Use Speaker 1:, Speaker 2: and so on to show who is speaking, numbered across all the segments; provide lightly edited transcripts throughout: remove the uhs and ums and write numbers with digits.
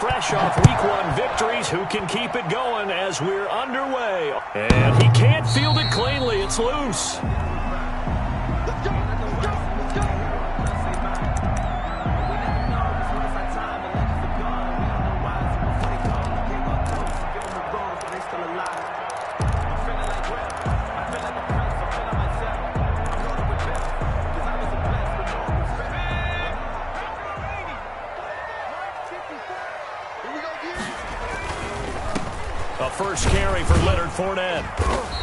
Speaker 1: fresh off Week 1 victories. Who can keep it going as we're underway? And he can't field it cleanly. It's loose. A first carry for Leonard Fournette.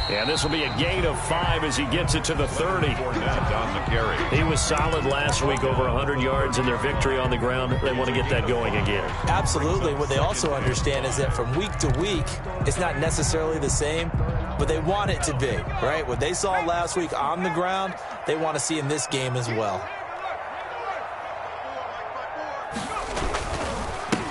Speaker 1: And this will be a gain of 5 as he gets it to the 30.
Speaker 2: Fournette on the carry.
Speaker 1: He was solid last week, over 100 yards in their victory on the ground. They want to get that going again.
Speaker 3: Absolutely. What they also understand is that from week to week, it's not necessarily the same, but they want it to be, right? What they saw last week on the ground, they want to see in this game as well.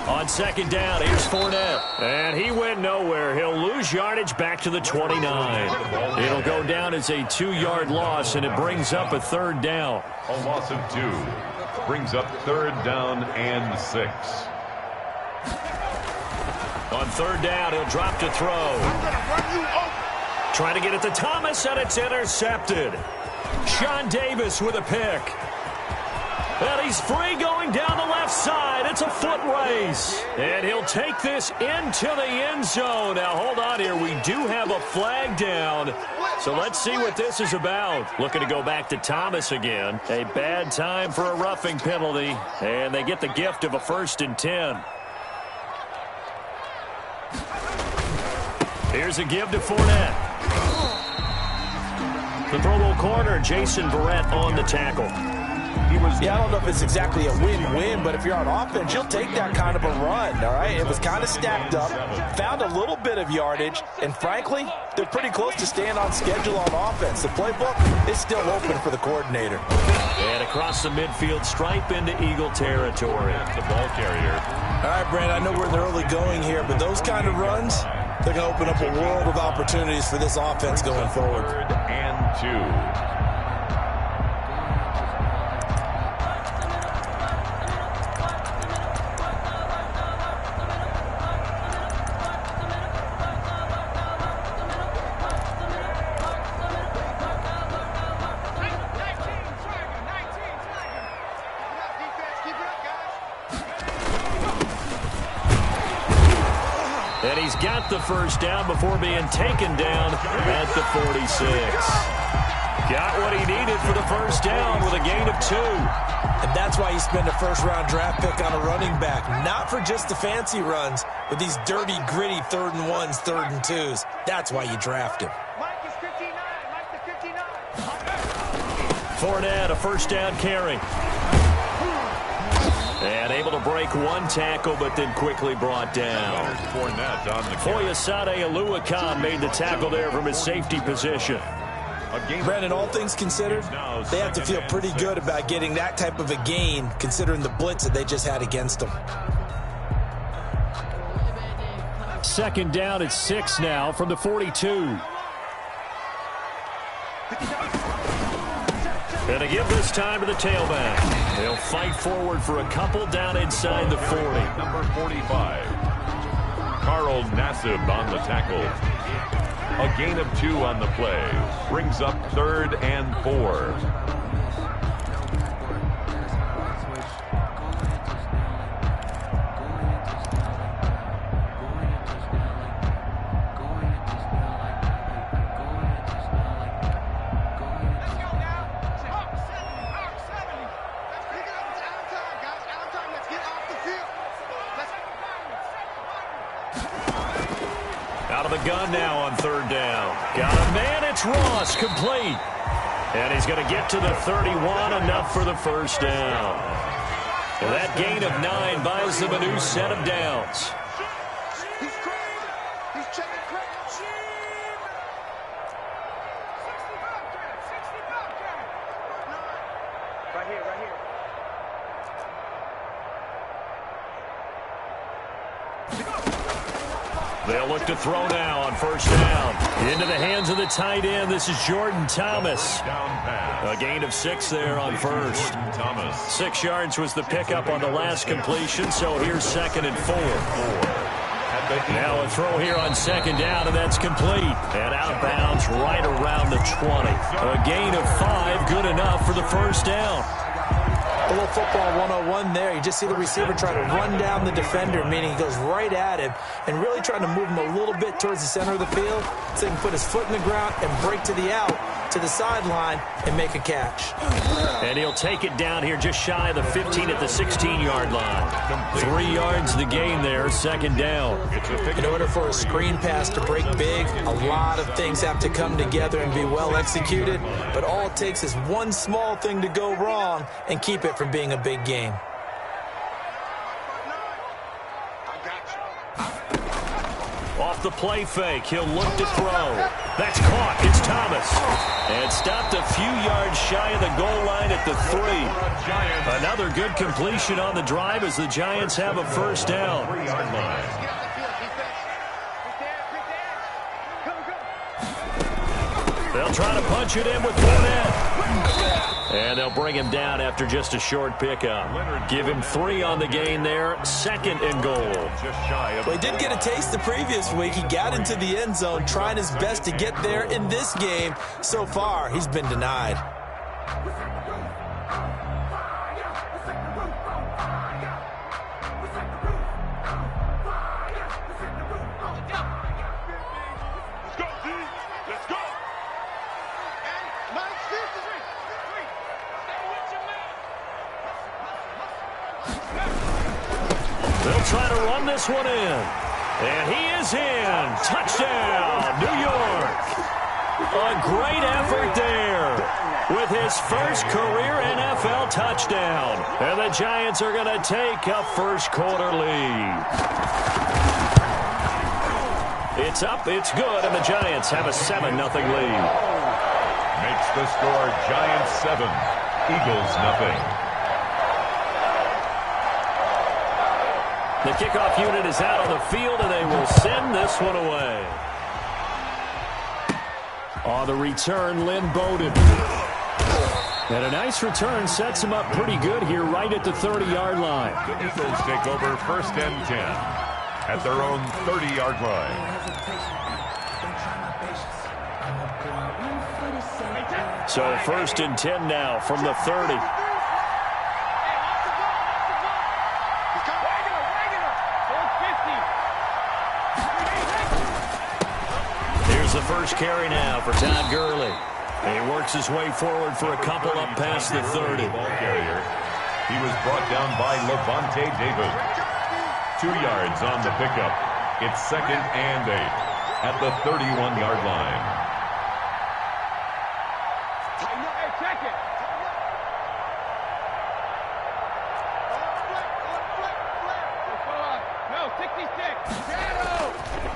Speaker 1: On second down, here's Fournette. And he went nowhere. He'll lose yardage back to the 29. It'll go down as a 2-yard loss, and it brings up a third down.
Speaker 2: A loss of 2. Brings up third down and 6.
Speaker 1: On third down, he'll drop to throw. Trying to get it to Thomas, and it's intercepted. Sean Davis with a pick. And he's free going down the left side. It's a foot race. And he'll take this into the end zone. Now, hold on here. We do have a flag down. So let's see what this is about. Looking to go back to Thomas again. A bad time for a roughing penalty. And they get the gift of a 1st and 10. Here's a give to Fournette. The Pro Bowl corner, Jason Verrett on the tackle.
Speaker 3: Yeah, I don't know if it's exactly a win-win, but if you're on offense, you'll take that kind of a run, all right? It was kind of stacked up, found a little bit of yardage, and frankly, they're pretty close to staying on schedule on offense. The playbook is still open for the coordinator.
Speaker 1: And across the midfield, stripe into Eagle territory.
Speaker 2: The ball carrier.
Speaker 3: All right, Brand, I know we're in the early going here, but those kind of runs, they're going to open up a world of opportunities for this offense going forward.
Speaker 2: 3rd and 2.
Speaker 1: And he's got the first down before being taken down at the 46. Got what he needed for the first down with a gain of 2.
Speaker 3: And that's why you spend a first-round draft pick on a running back. Not for just the fancy runs, but these dirty, gritty 3rd and 1s, 3rd and 2s. That's why you draft him.
Speaker 4: Mike is 59. Mike the 59.
Speaker 1: Fournette, a first down carry. And able to break one tackle, but then quickly brought down.
Speaker 2: Fournette on the carry.
Speaker 1: Foyesade Aluakan made the tackle there from his safety position.
Speaker 3: Brandon, all things considered, they have to feel pretty good about getting that type of a gain, considering the blitz that they just had against them.
Speaker 1: Second down at 6 now from the 42. And a give this time to the tailback. They'll fight forward for a couple down inside the 40.
Speaker 2: Number 45. Carl Nassib on the tackle. A gain of 2 on the play. Brings up 3rd and 4.
Speaker 1: Out of the gun now on 3rd down. Got a man, it's Ross, complete. And he's going to get to the 31, enough for the first down. And that gain of 9 buys them a new set of downs.
Speaker 4: Right here, right here.
Speaker 1: They'll look to throw now on first down. Into the hands of the tight end. This is Jordan Thomas. A gain of 6 there on first. 6 yards was the pickup on the last completion, so here's 2nd and 4. Now a throw here on 2nd down, and that's complete. And out of bounds right around the 20. A gain of 5, good enough for the first down.
Speaker 3: A little football 101 there. You just see the receiver try to run down the defender, meaning he goes right at him and really trying to move him a little bit towards the center of the field so he can put his foot in the ground and break to the out, to the sideline, and make a catch.
Speaker 1: And he'll take it down here just shy of the 15 at the 16-yard line. 3 yards the gain there, 2nd down.
Speaker 3: In order for a screen pass to break big, a lot of things have to come together and be well executed, but all it takes is one small thing to go wrong and keep it from being a big game.
Speaker 1: Off the play fake, he'll look to throw. That's caught. It's Thomas. And stopped a few yards shy of the goal line at the 3. Another good completion on the drive as the Giants have a first down. They'll try to punch it in with Fournette. And they'll bring him down after just a short pickup. Give him 3 on the gain there. 2nd and goal.
Speaker 3: Well, he did get a taste the previous week. He got into the end zone, trying his best to get there in this game. So far, he's been denied.
Speaker 1: They'll try to run this one in. And he is in. Touchdown, New York. A great effort there with his first career NFL touchdown. And the Giants are going to take a first quarter lead. It's up, it's good, and the Giants have a 7-0 lead.
Speaker 2: Makes the score Giants 7, Eagles nothing.
Speaker 1: The kickoff unit is out on the field, and they will send this one away. On the return, Lynn Bowden. And a nice return sets him up pretty good here right at the 30-yard line.
Speaker 2: The Eagles take over 1st and 10 at their own 30-yard line.
Speaker 1: So 1st and 10 now from the 30. Here's the first carry now for Todd Gurley. And he works his way forward for a couple up past the 30.
Speaker 2: Ball carrier. He was brought down by Levante David. 2 yards on the pickup. It's 2nd and 8 at the 31-yard line.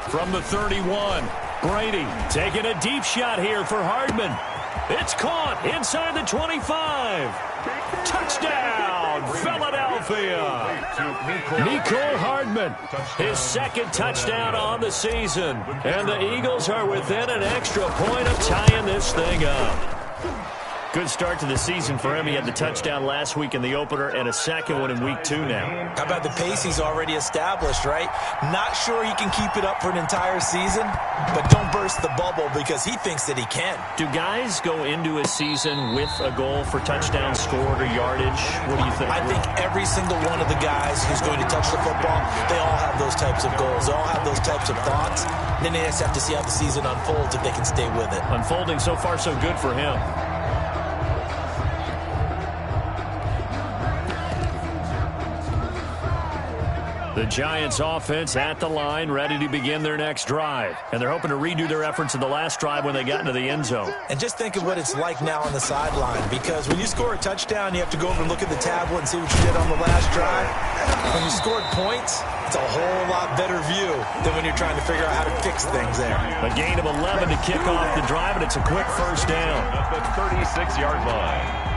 Speaker 1: From the 31, Brady taking a deep shot here for Hardman. It's caught inside the 25. Touchdown, Philadelphia. Nicole Hardman, his 2nd touchdown on the season. And the Eagles are within an extra point of tying this thing up. Good start to the season for him. He had the touchdown last week in the opener and a second one in week 2 now.
Speaker 3: How about the pace he's already established, right? Not sure he can keep it up for an entire season, but don't burst the bubble because he thinks that he can.
Speaker 1: Do guys go into a season with a goal for touchdowns scored or yardage? What do you think?
Speaker 3: I think every single one of the guys who's going to touch the football, they all have those types of goals. They all have those types of thoughts. Then they just have to see how the season unfolds if they can stay with it.
Speaker 1: Unfolding so far so good for him. The Giants offense at the line, ready to begin their next drive. And they're hoping to redo their efforts in the last drive when they got into the end zone.
Speaker 3: And just think of what it's like now on the sideline, because when you score a touchdown, you have to go over and look at the tablet and see what you did on the last drive. When you scored points, it's a whole lot better view than when you're trying to figure out how to fix things there.
Speaker 1: A gain of 11 to kick off the drive, and it's a quick first down.
Speaker 2: At the 36-yard line.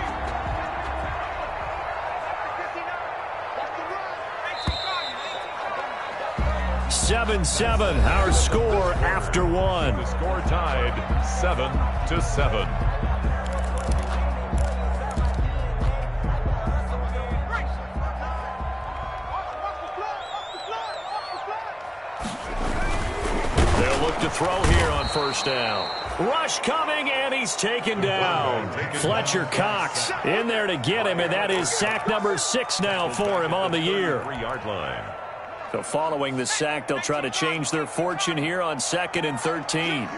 Speaker 1: 7-7, our score after one.
Speaker 2: The score tied 7-7.
Speaker 1: They'll look to throw here on first down. Rush coming, and he's taken down. Fletcher Cox in there to get him, and that is sack number 6 now for him on the year.
Speaker 2: 3-yard line.
Speaker 1: So following the sack, they'll try to change their fortune here on 2nd and 13.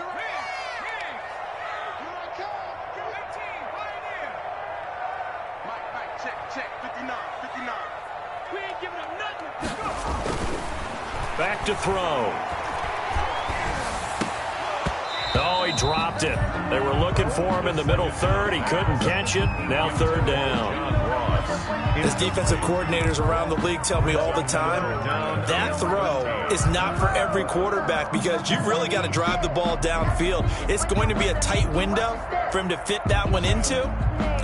Speaker 1: Back to throw. Oh, he dropped it. They were looking for him in the middle third. He couldn't catch it. Now 3rd down.
Speaker 3: As defensive coordinators around the league tell me all the time, that throw is not for every quarterback because you've really got to drive the ball downfield. It's going to be a tight window for him to fit that one into.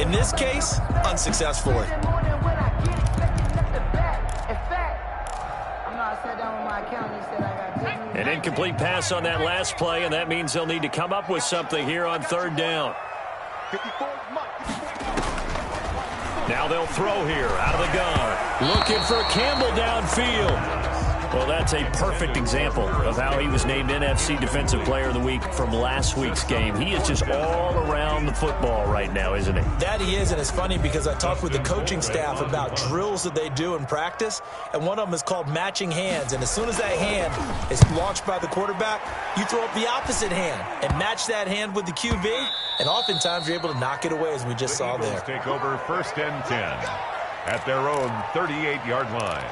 Speaker 3: In this case, unsuccessfully.
Speaker 1: An incomplete pass on that last play, and that means they'll need to come up with something here on 3rd down. Now they'll throw here out of the gun. Looking for Campbell downfield. Well, that's a perfect example of how he was named NFC Defensive Player of the Week from last week's game. He is just all around the football right now, isn't he?
Speaker 3: That he is, and it's funny because I talked with the coaching staff about drills that they do in practice, and one of them is called matching hands. And as soon as that hand is launched by the quarterback, you throw up the opposite hand and match that hand with the QB, and oftentimes you're able to knock it away, as we just saw there.
Speaker 2: Take over 1st and 10 at their own 38-yard line.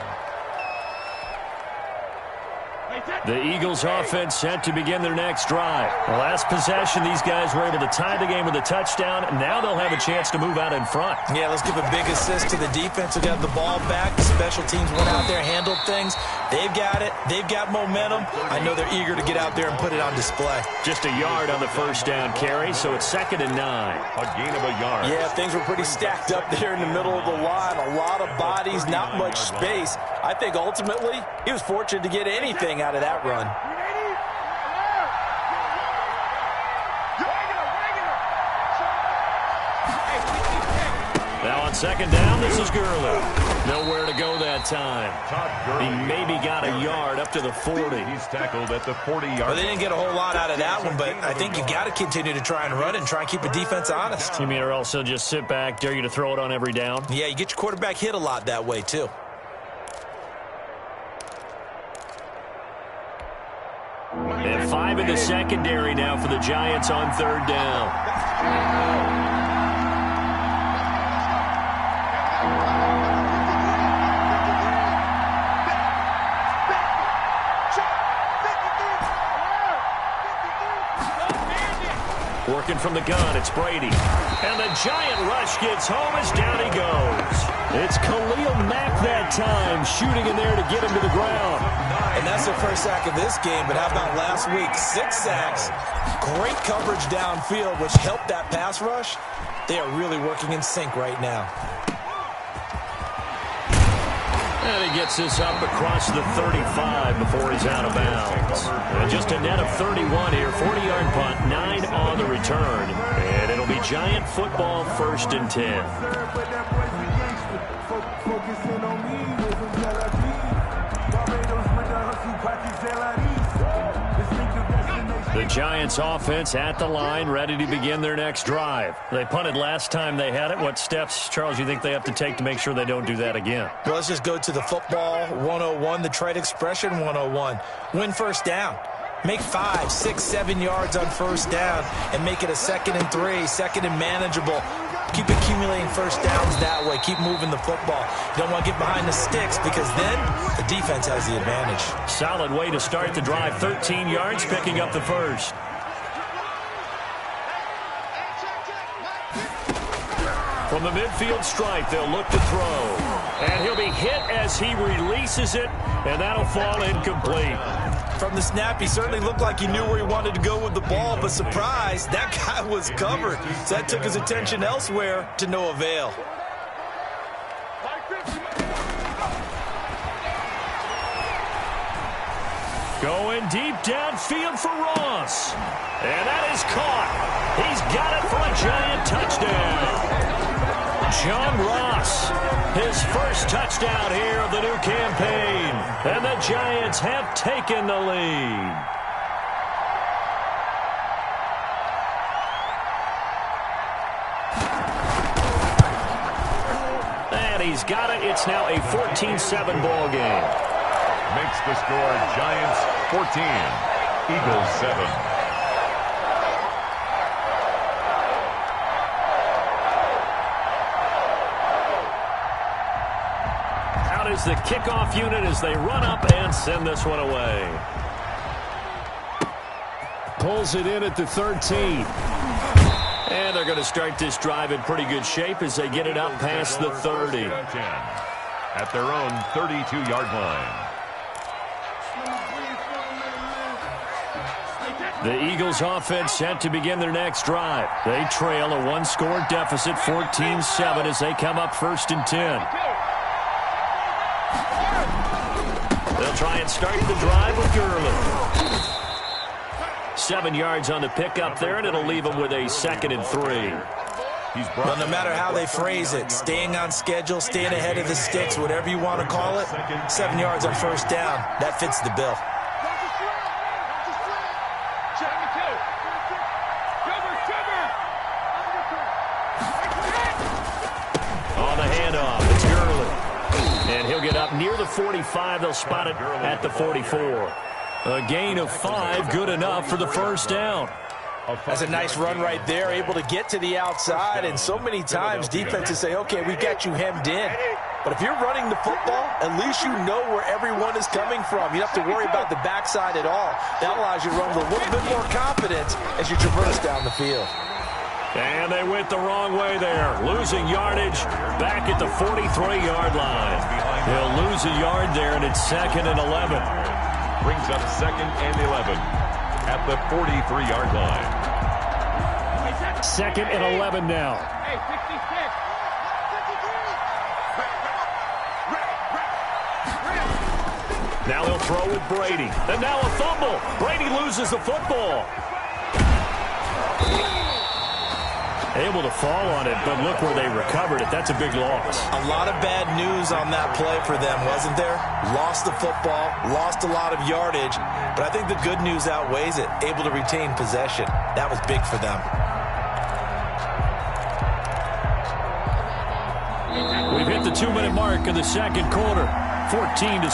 Speaker 1: The Eagles offense set to begin their next drive. The last possession, these guys were able to tie the game with a touchdown. Now they'll have a chance to move out in front.
Speaker 3: Yeah, let's give a big assist to the defense who got the ball back. The special teams went out there, handled things. They've got it. They've got momentum. I know they're eager to get out there and put it on display.
Speaker 1: Just a yard on the first down carry, so it's 2nd and 9.
Speaker 2: A gain of a yard.
Speaker 3: Yeah, things were pretty stacked up there in the middle of the line. A lot of bodies, not much space. I think ultimately he was fortunate to get anything out of that run.
Speaker 1: Now on 2nd down, this is Gurley. Nowhere to go that time. He maybe got a yard up to the 40.
Speaker 2: He's tackled at the 40-yard line.
Speaker 3: Well, they didn't get a whole lot out of that one, but I think you got to continue to try and run and try and keep the defense honest.
Speaker 1: You mean or else they'll just sit back, dare you to throw it on every down?
Speaker 3: Yeah, you get your quarterback hit a lot that way, too.
Speaker 1: And 5 in the secondary now for the Giants on 3rd down. Working from the gun, it's Brady. And the giant rush gets home as down he goes. It's Khalil Mack that time, shooting in there to get him to the ground.
Speaker 3: And that's the first sack of this game, but how about last week? 6 sacks, great coverage downfield, which helped that pass rush. They are really working in sync right now.
Speaker 1: And he gets this up across the 35 before he's out of bounds. And just a net of 31 here, 40-yard punt, 9 on the return. And it'll be Giant football 1st and 10. The Giants offense at the line, ready to begin their next drive. They punted last time they had it. What steps, Charles, you think they have to take to make sure they don't do that again?
Speaker 3: Well, let's just go to the football 101, the trade expression 101. Win first down. Make 5, 6, 7 yards on first down and make it a 2nd and 3, 2nd and manageable. Keep accumulating first downs that way. Keep moving the football. You don't want to get behind the sticks because then the defense has the advantage.
Speaker 1: Solid way to start the drive. 13 yards, picking up the first. From the midfield stripe, they'll look to throw. And he'll be hit as he releases it, and that'll fall incomplete.
Speaker 3: From the snap, he certainly looked like he knew where he wanted to go with the ball, but surprise, that guy was covered. So that took his attention elsewhere to no avail.
Speaker 1: Going deep downfield for Ross. And that is caught. He's got it for a Giant touchdown. John Ross, his first touchdown here of the new campaign. And the Giants have taken the lead. And he's got it. It's now a 14-7 ball game.
Speaker 2: Makes the score Giants 14, Eagles 7.
Speaker 1: Is the kickoff unit as they run up and send this one away. Pulls it in at the 13. And they're going to start this drive in pretty good shape as they get it up past the 30.
Speaker 2: At their own 32-yard line.
Speaker 1: The Eagles offense set to begin their next drive. They trail a one-score deficit, 14-7, as they come up 1st and 10. They'll try and start the drive with Gurley. 7 yards on the pickup there, and it'll leave them with a 2nd and 3.
Speaker 3: Well, no matter how they phrase it, staying on schedule, staying ahead of the sticks, whatever you want to call it, 7 yards on 1st down, that fits the bill.
Speaker 1: On the handoff, it's Gurley. And he'll get up near the 45. They'll spot it at the 44. A gain of 5, good enough for the 1st down.
Speaker 3: That's a nice run right there, able to get to the outside. And so many times defenses say, okay, we got you hemmed in. But if you're running the football, at least you know where everyone is coming from. You don't have to worry about the backside at all. That allows you to run with a little bit more confidence as you traverse down the field.
Speaker 1: And they went the wrong way there, losing yardage back at the 43-yard line. He'll lose a yard there, and it's 2nd and 11.
Speaker 2: Brings up 2nd and 11 at the 43-yard line.
Speaker 1: 2nd and 11 now.
Speaker 4: Hey, 66.
Speaker 1: Now he'll throw with Brady. And now a fumble. Brady loses the football. Able to fall on it, but look where they recovered it. That's a big loss.
Speaker 3: A lot of bad news on that play for them, wasn't there? Lost the football, lost a lot of yardage, but I think the good news outweighs it. Able to retain possession. That was big for them.
Speaker 1: We've hit the 2-minute mark of the 2nd quarter. 14-7.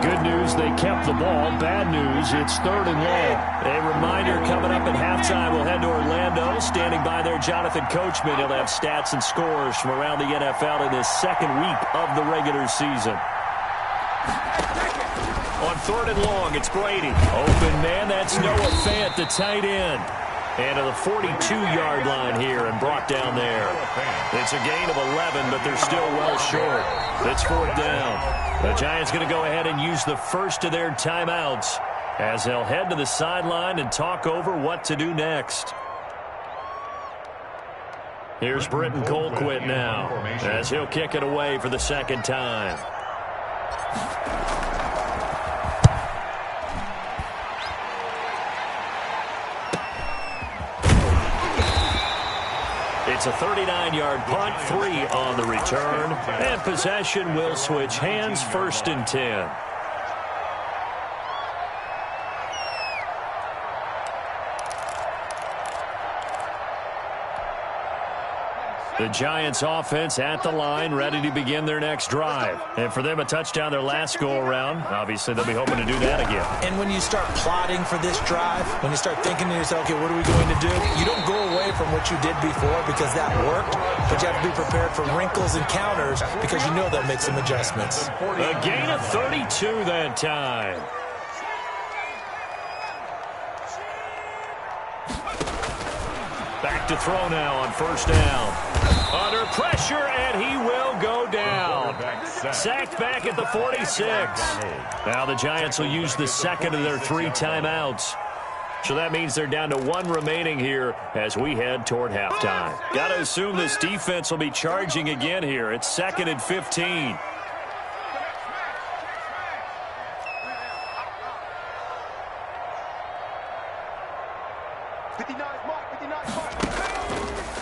Speaker 1: Good news, they kept the ball. Bad news, it's 3rd and long. A reminder coming up at halftime. We'll head to Orlando. Standing by there, Jonathan Coachman. He'll have stats and scores from around the NFL in this 2nd week of the regular season. On 3rd and long, it's Brady. Open man, that's Noah Fant, the tight end. And to the 42-yard line here and brought down there. It's a gain of 11, but they're still well short. It's 4th down. The Giants going to go ahead and use the first of their timeouts as they'll head to the sideline and talk over what to do next. Here's Britton Colquitt now as he'll kick it away for the 2nd time. It's a 39-yard punt, 3 on the return, and possession will switch hands, 1st and 10. The Giants offense at the line, ready to begin their next drive. And for them, a touchdown their last go-around. Obviously, they'll be hoping to do that again.
Speaker 3: And when you start plotting for this drive, when you start thinking to yourself, okay, what are we going to do? You don't go away from what you did before because that worked, but you have to be prepared for wrinkles and counters because you know they'll make some adjustments.
Speaker 1: A gain of 32 that time. Back to throw now on 1st down. Under pressure, and he will go down. Sacked back at the 46. Now the Giants will use the 2nd of their 3 timeouts. So that means they're down to 1 remaining here as we head toward halftime. Got to assume this defense will be charging again here. It's 2nd and 15.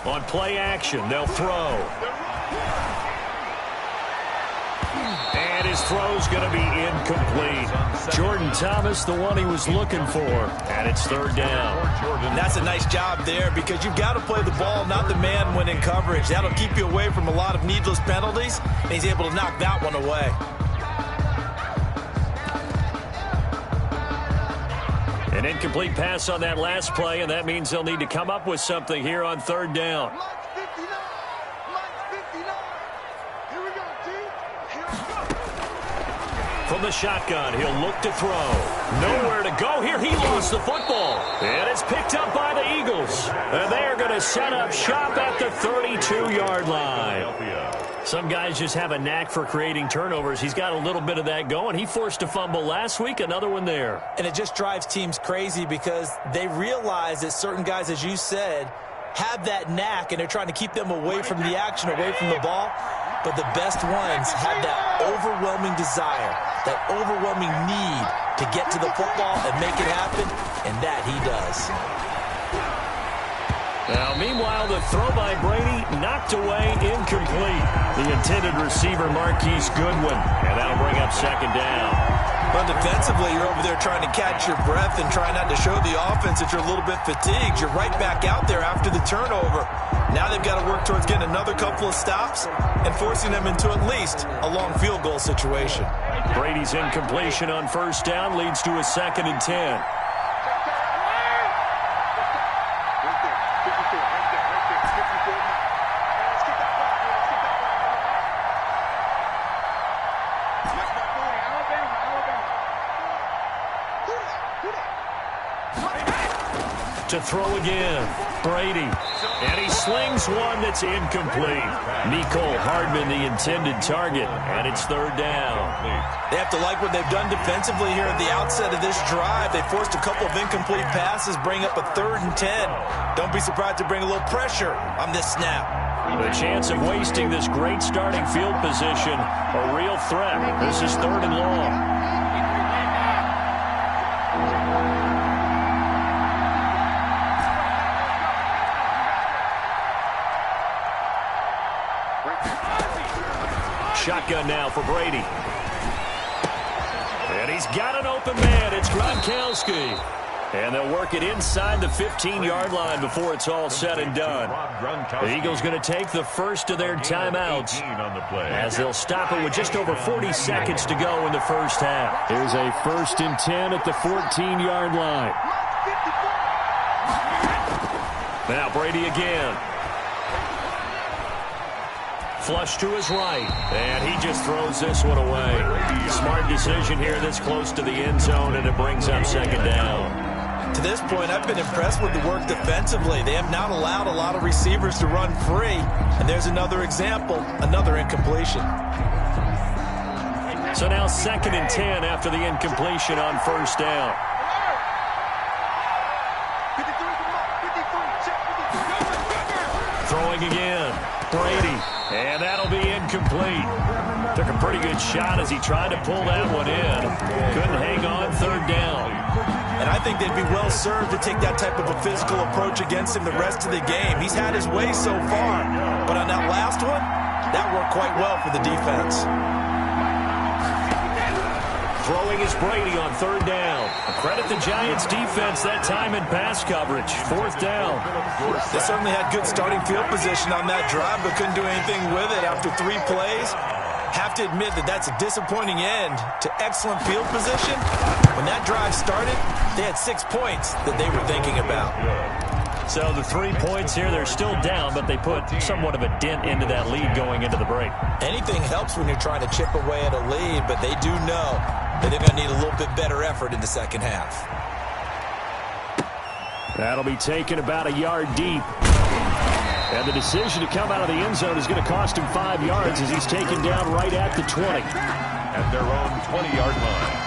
Speaker 1: On play action, they'll throw. And his throw's going to be incomplete. Jordan Thomas, the one he was looking for. And it's third down.
Speaker 3: And that's a nice job there because you've got to play the ball, not the man when in coverage. That'll keep you away from a lot of needless penalties, and he's able to knock that one away.
Speaker 1: An incomplete pass on that last play, and that means they'll need to come up with something here on third down. From the shotgun, he'll look to throw. Nowhere to go here. He lost the football. And it's picked up by the Eagles. And they're going to set up shop at the 32-yard line. Some guys just have a knack for creating turnovers. He's got a little bit of that going. He forced a fumble last week, another one there.
Speaker 3: And it just drives teams crazy because they realize that certain guys, as you said, have that knack, and they're trying to keep them away from the action, away from the ball. But the best ones have that overwhelming desire, that overwhelming need to get to the football and make it happen, and that he does.
Speaker 1: Now, meanwhile, the throw by Brady knocked away, incomplete. The intended receiver, Marquise Goodwin, and that'll bring up second down.
Speaker 3: But defensively, you're over there trying to catch your breath and try not to show the offense that you're a little bit fatigued. You're right back out there after the turnover. Now they've got to work towards getting another couple of stops and forcing them into at least a long field goal situation.
Speaker 1: Brady's incompletion on first down leads to a 2nd and 10. To throw again, Brady, and he slings one that's incomplete. Nicole Hardman, the intended target, and it's third down.
Speaker 3: They have to like what they've done defensively here at the outset of this drive. They forced a couple of incomplete passes, bring up a 3rd and 10. Don't be surprised to bring a little pressure on this snap.
Speaker 1: The chance of wasting this great starting field position, a real threat. This is 3rd and long. Shotgun now for Brady. And he's got an open man. It's Gronkowski. And they'll work it inside the 15-yard line before it's all said and done. The Eagles going to take the first of their timeouts as they'll stop it with just over 40 seconds to go in the first half. Here's a 1st and 10 at the 14-yard line. Now Brady again. Flush to his right, and he just throws this one away. Smart decision here this close to the end zone, and it brings up second down.
Speaker 3: To this point, I've been impressed with the work defensively. They have not allowed a lot of receivers to run free, and there's another example, another incompletion.
Speaker 1: So now 2nd and 10 after the incompletion on first down. Throwing again, Brady. And that'll be incomplete. Took a pretty good shot as he tried to pull that one in. Couldn't hang on, third down.
Speaker 3: And I think they'd be well served to take that type of a physical approach against him the rest of the game. He's had his way so far. But on that last one, that worked quite well for the defense.
Speaker 1: Throwing is Brady on third down. Credit the Giants defense that time in pass coverage. 4th down.
Speaker 3: They certainly had good starting field position on that drive, but couldn't do anything with it after 3 plays. Have to admit that that's a disappointing end to excellent field position. When that drive started, they had 6 points that they were thinking about.
Speaker 1: So the 3 points here, they're still down, but they put somewhat of a dent into that lead going into the break.
Speaker 3: Anything helps when you're trying to chip away at a lead, but they do know that they're going to need a little bit better effort in the second half.
Speaker 1: That'll be taken about a yard deep. And the decision to come out of the end zone is going to cost him 5 yards as he's taken down right at the 20.
Speaker 2: At their own 20-yard line.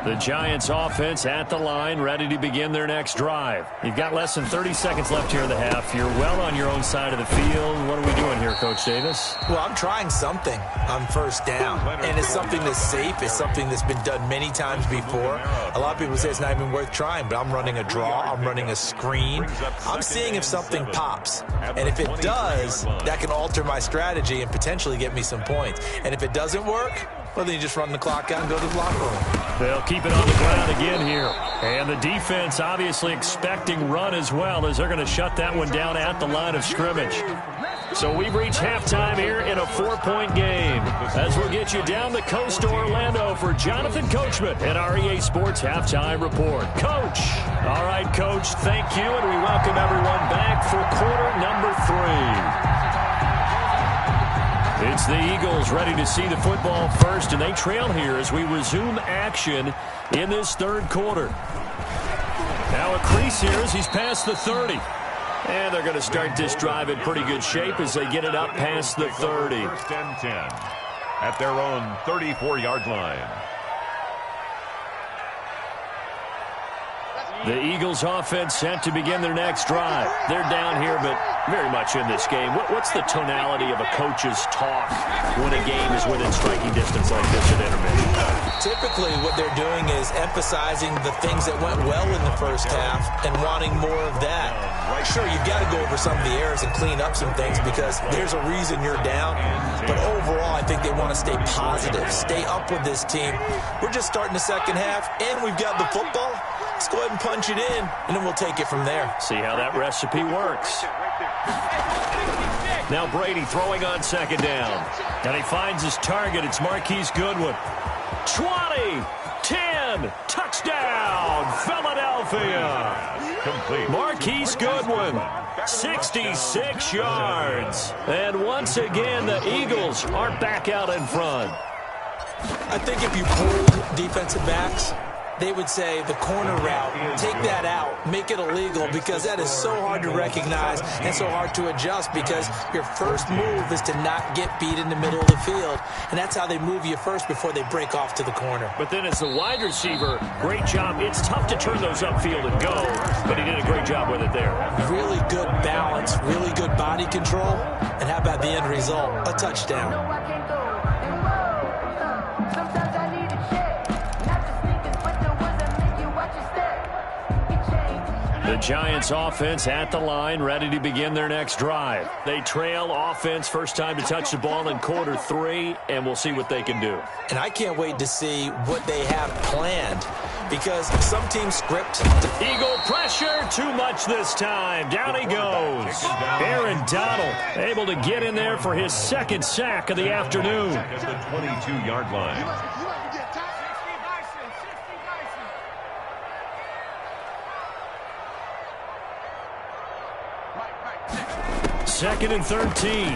Speaker 1: The Giants offense at the line, ready to begin their next drive. You've got less than 30 seconds left here in the half. You're well on your own side of the field. What are we doing here, Coach Davis?
Speaker 3: Well, I'm trying something on first down, and it's something that's safe. It's something that's been done many times before. A lot of people say it's not even worth trying, but I'm running a draw. I'm running a screen. I'm seeing if something pops, and if it does, that can alter my strategy and potentially get me some points. And if it doesn't work, well, then you just run the clock out and go to the locker room.
Speaker 1: They'll keep it on the ground again here. And the defense obviously expecting run as well, as they're going to shut that one down at the line of scrimmage. So we've reached halftime here in a 4-point game. As we'll get you down the coast to Orlando for Jonathan Coachman at our EA Sports Halftime Report. Coach. All right, Coach, thank you, and we welcome everyone back for quarter number 3. It's the Eagles ready to see the football first, and they trail here as we resume action in this third quarter. Now a crease here as he's past the 30. And they're going to start this drive in pretty good shape as they get it up past the 30.
Speaker 2: First and 10 at their own 34-yard line.
Speaker 1: The Eagles offense set to begin their next drive. They're down here, but very much in this game. What's the tonality of a coach's talk when a game is within striking distance like this at intermission?
Speaker 3: Typically, what they're doing is emphasizing the things that went well in the first half and wanting more of that. Sure, you've got to go over some of the errors and clean up some things because there's a reason you're down. But overall, I think they want to stay positive, stay up with this team. We're just starting the second half, and we've got the football. Let's go ahead and punch it in, and then we'll take it from there.
Speaker 1: See how that recipe works. Now Brady throwing on second down. And he finds his target. It's Marquise Goodwin. 20, 10, touchdown, Philadelphia.
Speaker 2: Complete.
Speaker 1: Marquise Goodwin, 66 yards. And once again, the Eagles are back out in front.
Speaker 3: I think if you pulled defensive backs, they would say the corner route, take that out, make it illegal, because that is so hard to recognize and so hard to adjust because your first move is to not get beat in the middle of the field. And that's how they move you first before they break off to the corner.
Speaker 1: But then as the wide receiver, great job. It's tough to turn those upfield and go, but he did a great job with it there.
Speaker 3: Really good balance, really good body control. And how about the end result? A touchdown.
Speaker 1: The Giants offense at the line, ready to begin their next drive. They trail offense, first time to touch the ball in quarter 3, and we'll see what they can do.
Speaker 3: And I can't wait to see what they have planned because some teams script.
Speaker 1: Eagle pressure, too much this time. Down he goes. Aaron Donald able to get in there for his second sack of the afternoon.
Speaker 2: At the 22-yard line.
Speaker 1: Second and 13.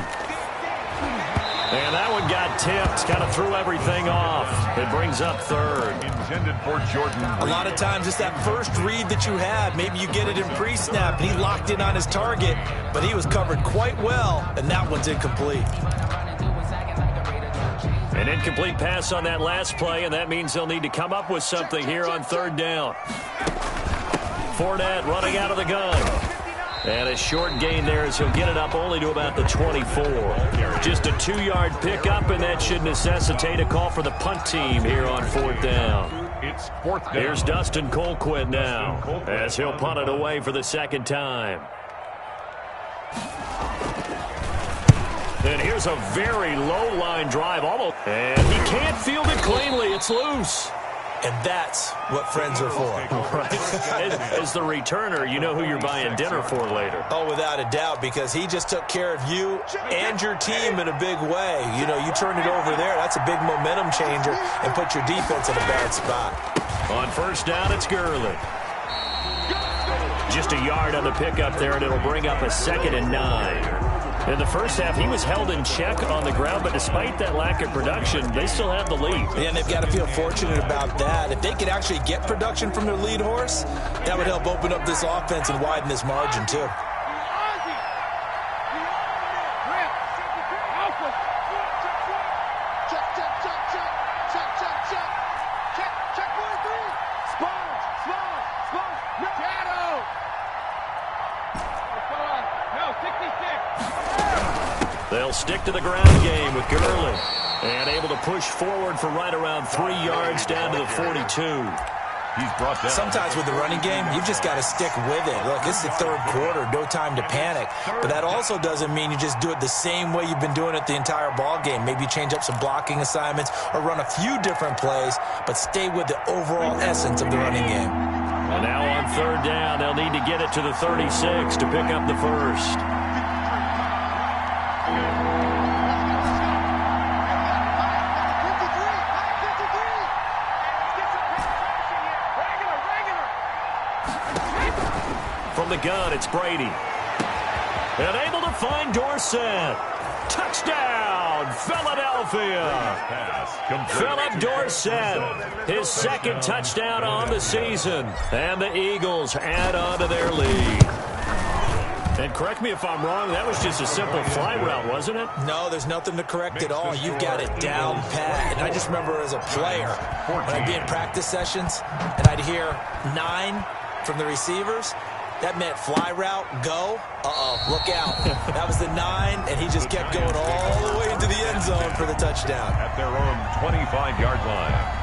Speaker 1: And that one got tipped. Kind of threw everything off. It brings up third.
Speaker 2: Intended for Jordan.
Speaker 3: A lot of times it's that first read that you have. Maybe you get it in pre-snap, and he locked in on his target, but he was covered quite well, and that one's incomplete.
Speaker 1: An incomplete pass on that last play, and that means they'll need to come up with something here on third down. Fournette running out of the gun. And a short gain there as he'll get it up only to about the 24. Just a 2-yard pickup, and that should necessitate a call for the punt team here on fourth down.
Speaker 2: It's fourth down.
Speaker 1: Here's Dustin Colquitt now as he'll punt it away for the second time. And here's a very low line drive, almost. And he can't field it cleanly. It's loose.
Speaker 3: And that's what friends are for.
Speaker 1: Right. As the returner, you know who you're buying dinner for later.
Speaker 3: Oh, without a doubt, because he just took care of you and your team in a big way. You know, you turn it over there, that's a big momentum changer and put your defense in a bad spot.
Speaker 1: On first down, it's Gurley. Just a yard on the pickup there, and it'll bring up a 2nd and 9. In the first half, he was held in check on the ground, but despite that lack of production, they still have the lead.
Speaker 3: And they've got to feel fortunate about that. If they could actually get production from their lead horse, that would help open up this offense and widen this margin, too.
Speaker 1: They'll stick to the ground game with Gurley. And able to push forward for right around 3 yards down to the 42.
Speaker 2: He's brought down.
Speaker 3: Sometimes with the running game, you've just got to stick with it. Look, it's the third quarter, no time to panic. But that also doesn't mean you just do it the same way you've been doing it the entire ball game. Maybe change up some blocking assignments or run a few different plays, but stay with the overall essence of the running game.
Speaker 1: And now on third down, they'll need to get it to the 36 to pick up the first. From the gun, it's Brady. And able to find Dorsett. Touchdown, Philadelphia. Philip Dorsett, his second touchdown on the season. And the Eagles add on to their lead. And correct me if I'm wrong, that was just a simple fly route, wasn't it?
Speaker 3: No, there's nothing to correct at all. You've got it down pat. And I just remember as a player, when I'd be in practice sessions, and I'd hear 9 from the receivers, that meant fly route, go. Look out. That was the 9, and he just kept going all the way into the end zone for the touchdown.
Speaker 2: At their own 25-yard line.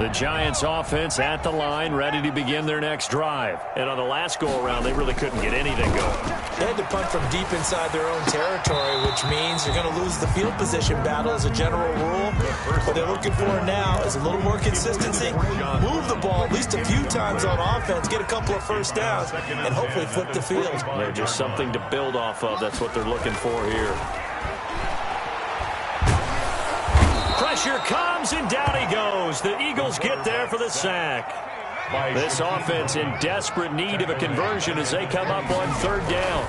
Speaker 1: The Giants offense at the line, ready to begin their next drive. And on the last go-around, they really couldn't get anything going.
Speaker 3: They had to punt from deep inside their own territory, which means they're going to lose the field position battle as a general rule. What they're looking for now is a little more consistency, move the ball at least a few times on offense, get a couple of first downs, and hopefully flip the field.
Speaker 1: They're just something to build off of. That's what they're looking for here. Pressure comes, and down he goes. The Eagles get there for the sack. This offense in desperate need of a conversion as they come up on third down.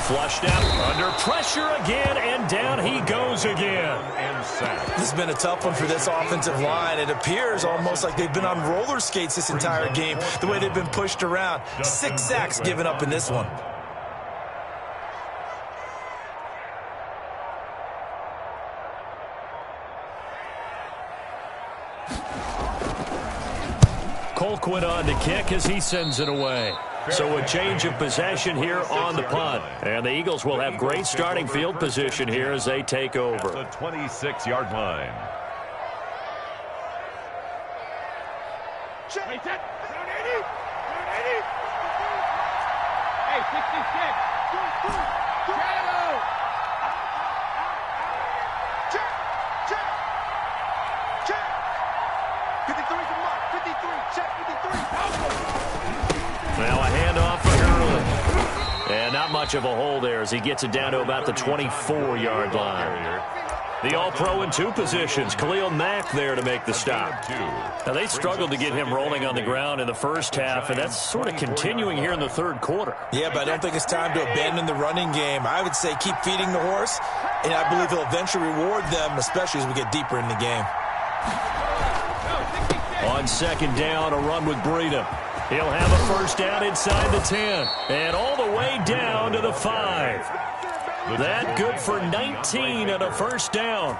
Speaker 1: Flushed out, under pressure again, and down he goes again.
Speaker 3: This has been a tough one for this offensive line. It appears almost like they've been on roller skates this entire game, the way they've been pushed around. 6 sacks given up in this one.
Speaker 1: Colquitt on to kick as he sends it away. So a change of possession here on the punt. And the Eagles will have great starting field position here as they take over.
Speaker 2: The 26-yard line.
Speaker 4: Hey, 66. Shadow. Check. 53 from Mark. 53. Check 53.
Speaker 1: Now a handoff for Gurley. And not much of a hole there as he gets it down to about the 24-yard line. The All-Pro in 2 positions. Khalil Mack there to make the stop. Now they struggled to get him rolling on the ground in the first half, and that's sort of continuing here in the third quarter.
Speaker 3: Yeah, but I don't think it's time to abandon the running game. I would say keep feeding the horse, and I believe he'll eventually reward them, especially as we get deeper in the game.
Speaker 1: On second down, a run with Breida. He'll have a first down inside the 10 and all the way down to the 5. That good for 19 and a first down.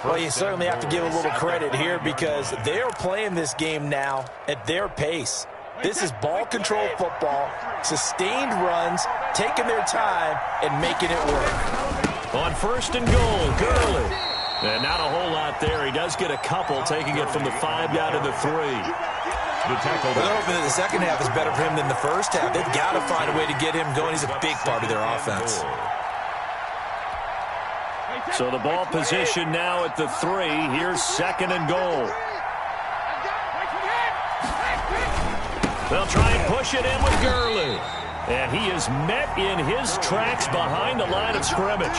Speaker 3: Well, you certainly have to give a little credit here because they're playing this game now at their pace. This is ball control football, sustained runs, taking their time, and making it work.
Speaker 1: On first and goal, Gurley. And not a whole lot there. He does get a couple, taking it from the 5 down to the 3.
Speaker 2: The tackle.
Speaker 3: They're hoping that the second half is better for him than the first half. They've got to find a way to get him going. He's a big part of their offense.
Speaker 1: So the ball position now at the 3. Here's second and goal. They'll try and push it in with Gurley. And he is met in his tracks behind the line of scrimmage.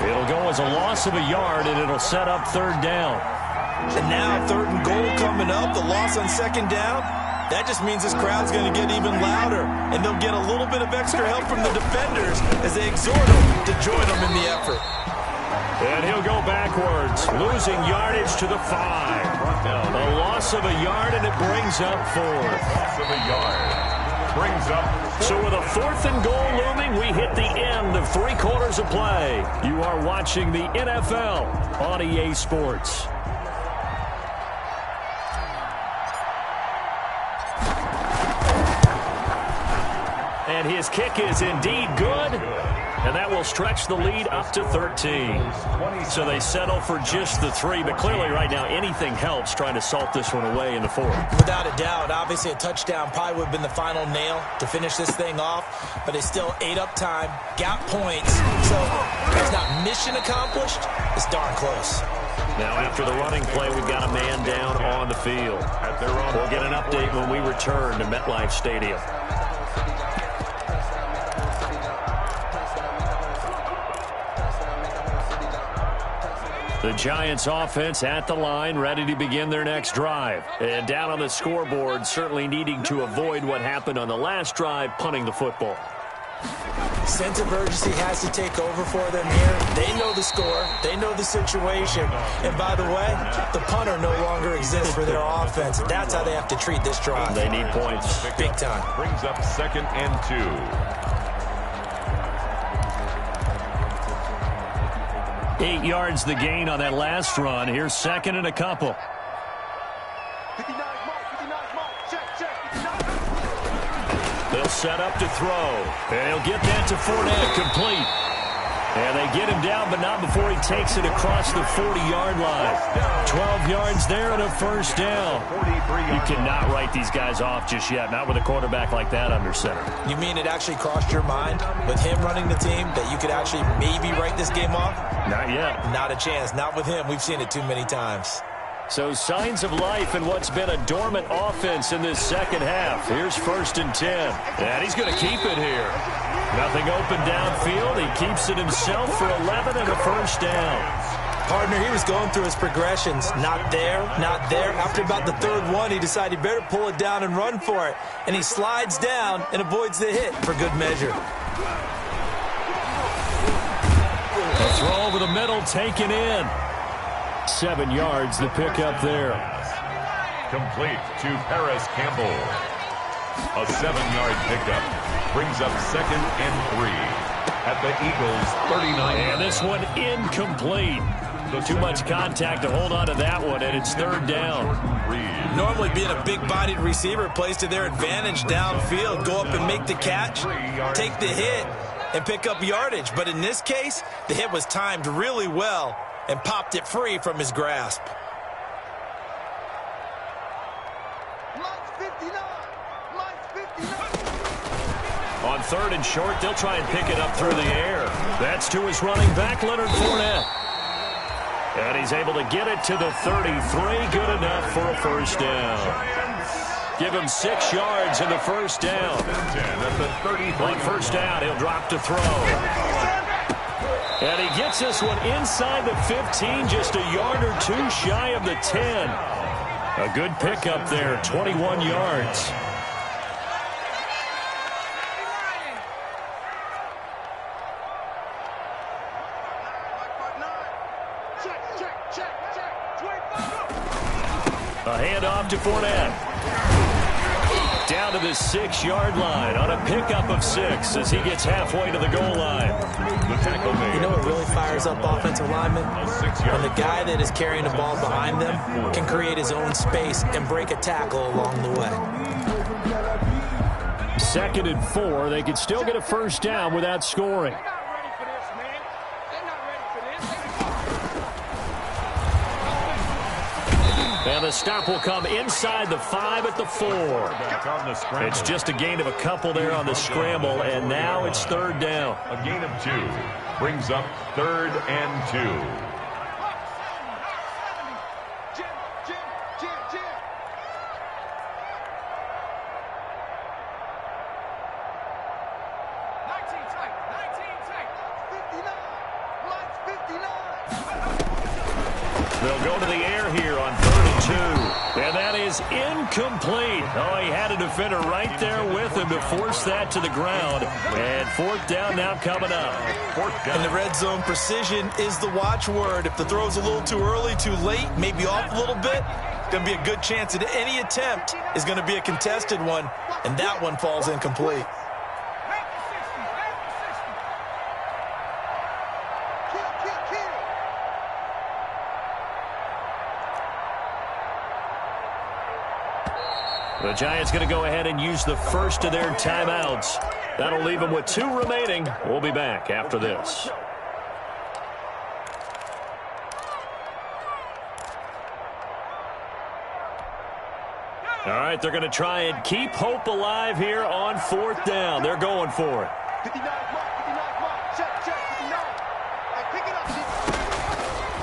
Speaker 1: It'll go as a loss of a yard, and it'll set up third down.
Speaker 3: And now third and goal coming up, the loss on second down. That just means this crowd's going to get even louder, and they'll get a little bit of extra help from the defenders as they exhort them to join them in the effort.
Speaker 1: And he'll go backwards, losing yardage to the 5. A loss of a yard, and it brings up 4th.
Speaker 2: Loss of a yard. brings up.
Speaker 1: So with a 4th and goal looming, we hit the end of 3 quarters of play. You are watching the NFL on EA Sports. And his kick is indeed good. And that will stretch the lead up to 13. So they settle for just the 3. But clearly right now anything helps trying to salt this one away in the 4th.
Speaker 3: Without a doubt, obviously a touchdown probably would have been the final nail to finish this thing off. But they still ate up time, got points. So it's not mission accomplished. It's darn close.
Speaker 1: Now after the running play, we've got a man down on the field. We'll get an update when we return to MetLife Stadium. The Giants offense at the line, ready to begin their next drive. And down on the scoreboard, certainly needing to avoid what happened on the last drive, punting the football.
Speaker 3: Sense of urgency has to take over for them here. They know the score. They know the situation. And by the way, the punter no longer exists for their offense. That's how they have to treat this drive.
Speaker 1: They need points.
Speaker 3: Big time.
Speaker 2: Brings up 2nd and 2.
Speaker 1: 8 yards the gain on that last run. Here's 2nd and a couple.
Speaker 4: 59 mark, 59 mark. Check, 59.
Speaker 1: They'll set up to throw. And he'll get that to Fournette, complete. And they get him down, but not before he takes it across the 40-yard line. 12 yards there and a 1st down. You cannot write these guys off just yet, not with a quarterback like that under center.
Speaker 3: You mean it actually crossed your mind with him running the team that you could actually maybe write this game off?
Speaker 1: Not yet.
Speaker 3: Not a chance. Not with him. We've seen it too many times.
Speaker 1: So signs of life in what's been a dormant offense in this second half. Here's 1st and 10. And he's going to keep it here. Nothing open downfield. He keeps it himself for 11 and a 1st down.
Speaker 3: Partner, he was going through his progressions. Not there, not there. After about the 3rd one, he decided he better pull it down and run for it. And he slides down and avoids the hit for good measure.
Speaker 1: A throw over the middle, taken in. 7 yards, the pickup there.
Speaker 2: Complete to Paris Campbell. A 7-yard pickup. Brings up 2nd and 3 at the Eagles' 39.
Speaker 1: And this one incomplete. Too much contact to hold on to that one, and it's 3rd down.
Speaker 3: Normally being a big-bodied receiver plays to their advantage downfield. Go up and make the catch, take the hit, and pick up yardage. But in this case, the hit was timed really well and popped it free from his grasp.
Speaker 1: On 3rd and short, they'll try and pick it up through the air. That's to his running back, Leonard Fournette. And he's able to get it to the 33. Good enough for a 1st down. Give him 6 yards in the 1st down. On 1st down, he'll drop to throw. And he gets this one inside the 15, just a yard or 2 shy of the 10. A good pickup there, 21 yards. A handoff to Fournette. Down to the 6-yard line on a pickup of 6 as he gets halfway to the goal line.
Speaker 2: The tackle made.
Speaker 3: You know what really fires up offensive linemen? When the guy that is carrying the ball behind them can create his own space and break a tackle along the way.
Speaker 1: 2nd and 4. They could still get a 1st down without scoring. And the stop will come inside the 5 at the 4. It's just a gain of a couple there on the scramble, and now it's 3rd down.
Speaker 2: A gain of 2 brings up 3rd and 2.
Speaker 1: They'll go to the air here on 3rd and 2. And that is incomplete. Oh, he had a defender right there with him to force that to the ground. And 4th down now coming up. 4th down.
Speaker 3: In the red zone, precision is the watchword. If the throw's a little too early, too late, maybe off a little bit, going to be a good chance that any attempt is going to be a contested one, and that one falls incomplete.
Speaker 1: The Giants going to go ahead and use the first of their timeouts. That'll leave them with 2 remaining. We'll be back after this. All right, they're going to try and keep hope alive here on 4th down. They're going for it.
Speaker 4: 59 mark, check, 59. Hey, pick it up.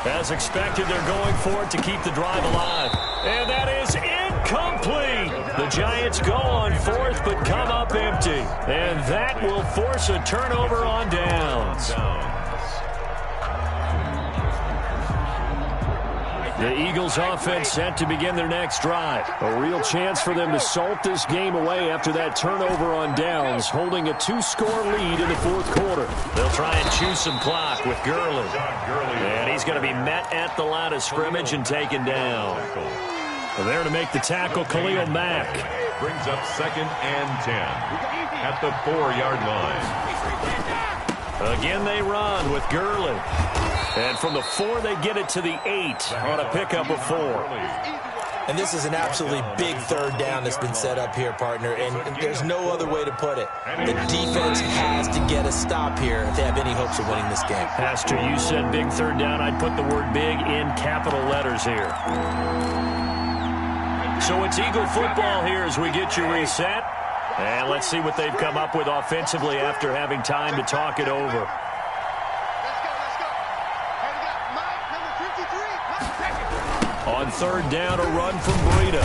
Speaker 1: As expected, they're going for it to keep the drive alive. And that is incomplete. The Giants go on 4th but come up empty. And that will force a turnover on downs. The Eagles offense set to begin their next drive. A real chance for them to salt this game away after that turnover on downs, holding a 2-score lead in the 4th quarter. They'll try and chew some clock with Gurley. And he's going to be met at the line of scrimmage and taken down. There to make the tackle, Khalil Mack.
Speaker 2: Brings up 2nd and 10 at the 4-yard line.
Speaker 1: Again they run with Gurley. And from the 4, they get it to the 8 on a pickup of 4.
Speaker 3: And this is an absolutely big 3rd down that's been set up here, partner, and there's no other way to put it. The defense has to get a stop here if they have any hopes of winning this game.
Speaker 1: Pastor, you said big 3rd down. I'd put the word big in capital letters here. So it's Eagle football here as we get you reset. And let's see what they've come up with offensively after having time to talk it over. On 3rd down, a run from Breida.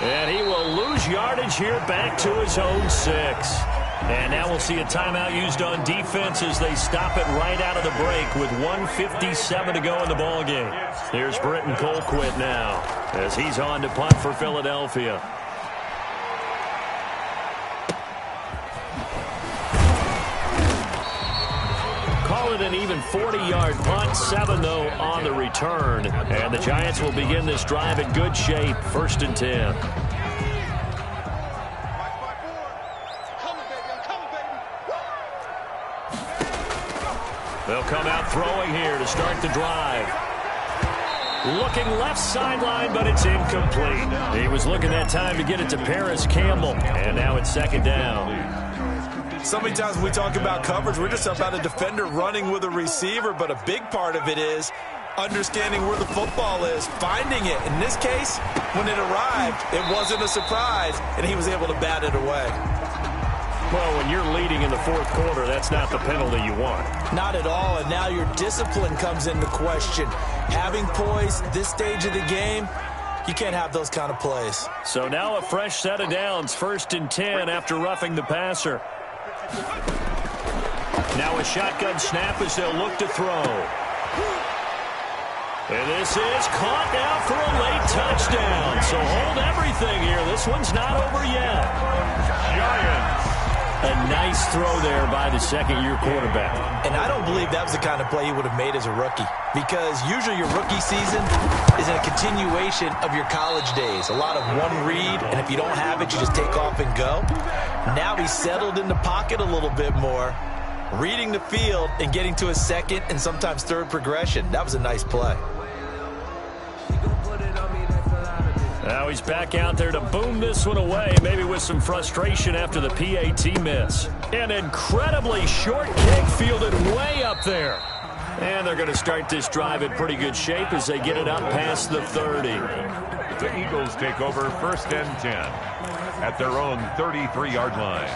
Speaker 1: And he will lose yardage here back to his own 6. And now we'll see a timeout used on defense as they stop it right out of the break with 1:57 to go in the ballgame. Here's Britton Colquitt now as he's on to punt for Philadelphia. Call it an even 40-yard punt, 7 though on the return. And the Giants will begin this drive in good shape, 1st and 10. They'll come out throwing here to start the drive. Looking left sideline, but it's incomplete. He was looking that time to get it to Paris Campbell, and now it's 2nd down.
Speaker 3: So many times when we talk about coverage, we're just about a defender running with a receiver, but a big part of it is understanding where the football is, finding it. In this case, when it arrived, it wasn't a surprise, and he was able to bat it away.
Speaker 1: Well, when you're leading in the 4th quarter, that's not the penalty you want.
Speaker 3: Not at all, and now your discipline comes into question. Having poise this stage of the game, you can't have those kind of plays.
Speaker 1: So now a fresh set of downs, 1st and 10 after roughing the passer. Now a shotgun snap as they'll look to throw. And this is caught now for a late touchdown. So hold everything here. This one's not over yet.
Speaker 2: Giants.
Speaker 1: A nice throw there by the 2nd-year quarterback.
Speaker 3: And I don't believe that was the kind of play he would have made as a rookie, because usually your rookie season is a continuation of your college days. A lot of one read, and if you don't have it, you just take off and go. Now he's settled in the pocket a little bit more, reading the field and getting to his 2nd and sometimes 3rd progression. That was a nice play.
Speaker 1: Now he's back out there to boom this one away, maybe with some frustration after the PAT miss. An incredibly short kick fielded way up there. And they're going to start this drive in pretty good shape as they get it up past the 30.
Speaker 2: The Eagles take over 1st and 10 at their own 33-yard line.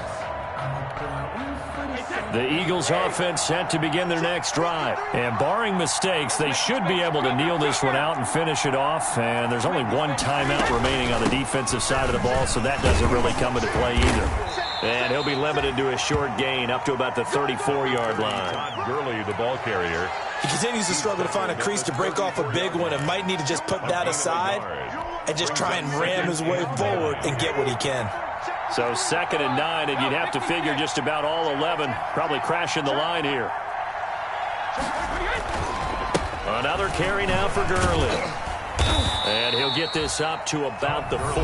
Speaker 1: The Eagles offense set to begin their next drive. And barring mistakes, they should be able to kneel this one out and finish it off. And there's only 1 timeout remaining on the defensive side of the ball, so that doesn't really come into play either. And he'll be limited to a short gain up to about the 34-yard line.
Speaker 2: Todd Gurley, the ball carrier.
Speaker 3: He continues to struggle to find a crease to break off a big one and might need to just put that aside and just try and ram his way forward and get what he can.
Speaker 1: So 2nd and 9, and you'd have to figure just about all 11 probably crashing the line here. Another carry now for Gurley. And he'll get this up to about the 40.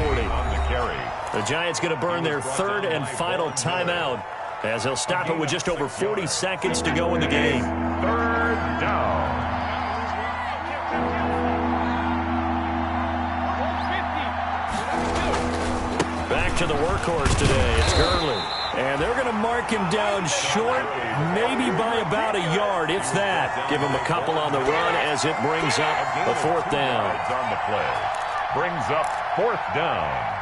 Speaker 1: The Giants going to burn their third and final timeout as they'll stop it with just over 40 seconds to go in the game.
Speaker 2: Third down.
Speaker 1: Back to the workhorse today. It's Gurley. And they're going to mark him down short, maybe by about a yard, if that. Give him a couple on the run as it brings up a fourth down.
Speaker 2: On the play. Brings up fourth down.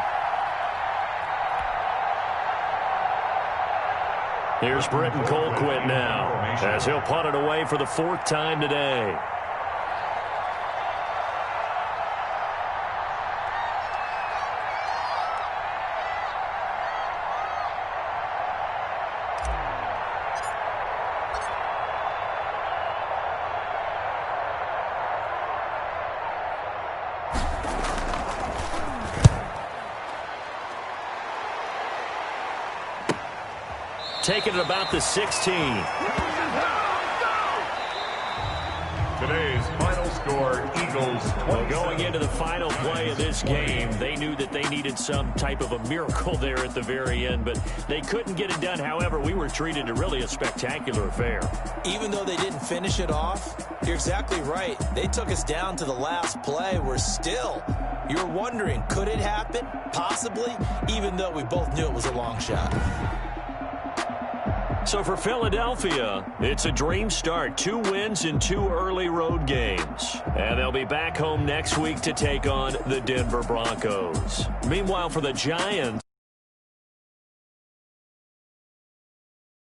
Speaker 1: Here's Britton Colquitt now as he'll punt it away for the fourth time today. Taking it about the 16.
Speaker 2: Today's final score, Eagles 20.
Speaker 1: Going into the final play of this game, they knew that they needed some type of a miracle there at the very end, but they couldn't get it done. However, we were treated to really a spectacular affair.
Speaker 3: Even though they didn't finish it off, you're exactly right. They took us down to the last play. We're still, you're wondering, could it happen? Possibly, even though we both knew it was a long shot.
Speaker 1: So for Philadelphia, it's a dream start. 2 wins in 2 early road games. And they'll be back home next week to take on the Denver Broncos. Meanwhile, for the Giants,